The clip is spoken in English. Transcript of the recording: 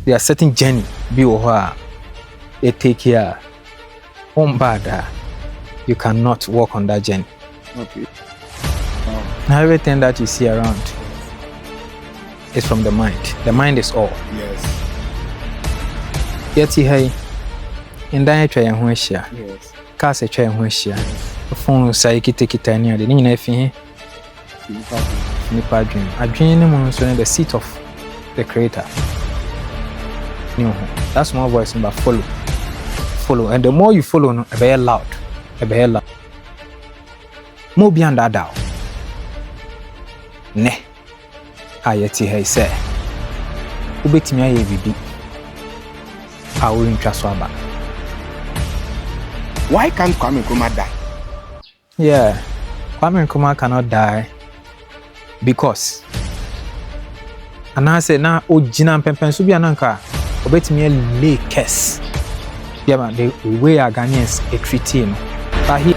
there are certain journey be where it take here on bad. You cannot walk on that journey. Okay. Now everything that you see around is from the mind. The mind is all. Yes. Yet hey, in that try and when share. Yes. Cars a try and when share. The phone say kita near the nina fi nipa dream. A dream no the seat of the creator. That's my voice, but follow. And the more you follow, no, a very loud. More beyond that doubt. Ne. Ayeti hey say. Ubetimi aye bibi. I will interest Waba. Why can't Kwame Nkrumah die? Yeah. Kwame Nkrumah cannot die because and I say na ojina pempen so bia nanka obetimi lay curse. Yeah, man, the way our Ghanaians treat him. But he